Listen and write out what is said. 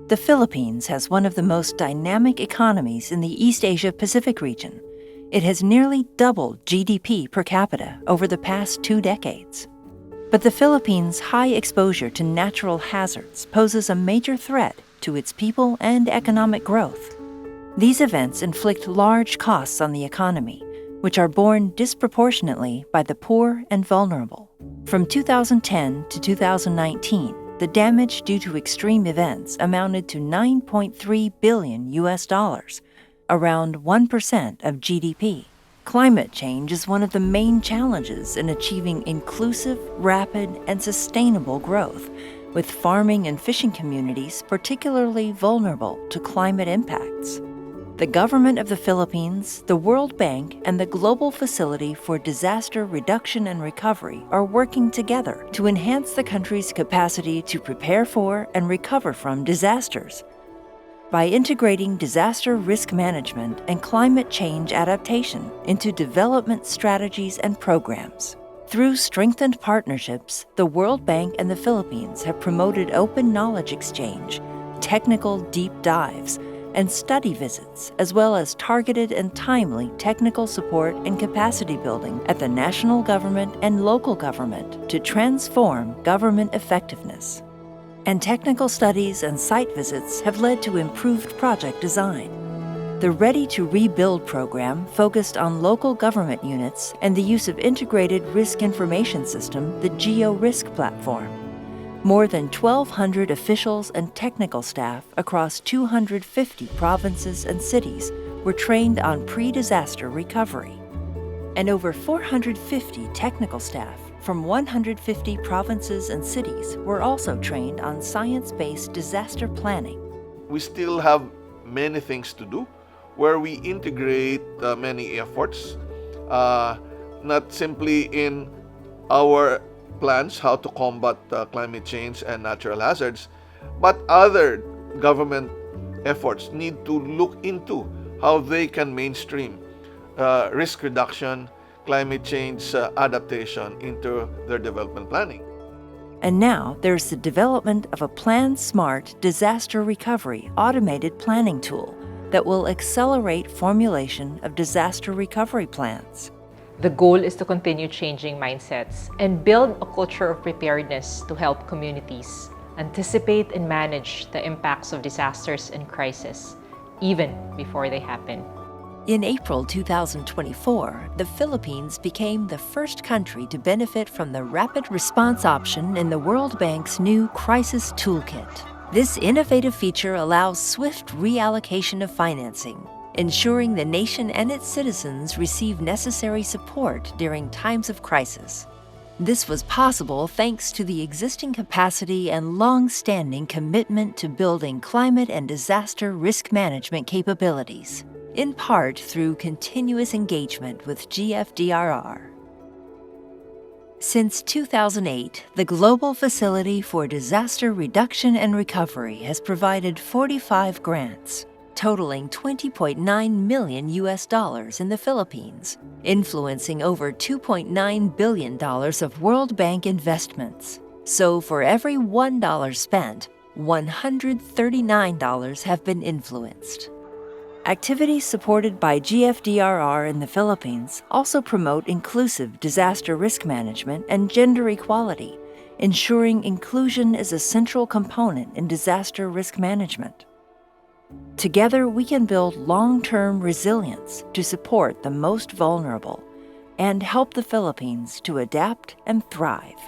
The Philippines has one of the most dynamic economies in the East Asia-Pacific region. It has nearly doubled GDP per capita over the past 2 decades. But the Philippines' high exposure to natural hazards poses a major threat to its people and economic growth. These events inflict large costs on the economy, which are borne disproportionately by the poor and vulnerable. From 2010 to 2019, the damage due to extreme events amounted to $9.3 billion, around 1% of GDP. Climate change is one of the main challenges in achieving inclusive, rapid, and sustainable growth, with farming and fishing communities particularly vulnerable to climate impacts. The government of the Philippines, the World Bank, and the Global Facility for Disaster Reduction and Recovery are working together to enhance the country's capacity to prepare for and recover from disasters. By integrating disaster risk management and climate change adaptation into development strategies and programs. Through strengthened partnerships, the World Bank and the Philippines have promoted open knowledge exchange, technical deep dives, and study visits, as well as targeted and timely technical support and capacity building at the national government and local government to transform government effectiveness. And technical studies and site visits have led to improved project design. The Ready to Rebuild program focused on local government units and the use of integrated risk information system, the GeoRisk platform. More than 1,200 officials and technical staff across 250 provinces and cities were trained on pre-disaster recovery. And over 450 technical staff from 150 provinces and cities were also trained on science-based disaster planning. We still have many things to do where we integrate many efforts, not simply in our plans how to combat climate change and natural hazards, but other government efforts need to look into how they can mainstream risk reduction, climate change adaptation into their development planning. And now there's the development of a Plan Smart disaster recovery automated planning tool that will accelerate formulation of disaster recovery plans. The goal is to continue changing mindsets and build a culture of preparedness to help communities anticipate and manage the impacts of disasters and crises, even before they happen. In April 2024, the Philippines became the first country to benefit from the rapid response option in the World Bank's new Crisis Toolkit. This innovative feature allows swift reallocation of financing, ensuring the nation and its citizens receive necessary support during times of crisis. This was possible thanks to the existing capacity and long-standing commitment to building climate and disaster risk management capabilities, in part through continuous engagement with GFDRR. Since 2008, the Global Facility for Disaster Reduction and Recovery has provided 45 grants, totaling $20.9 million in the Philippines, influencing over $2.9 billion of World Bank investments. So for every $1 spent, $139 have been influenced. Activities supported by GFDRR in the Philippines also promote inclusive disaster risk management and gender equality, ensuring inclusion is a central component in disaster risk management. Together, we can build long-term resilience to support the most vulnerable and help the Philippines to adapt and thrive.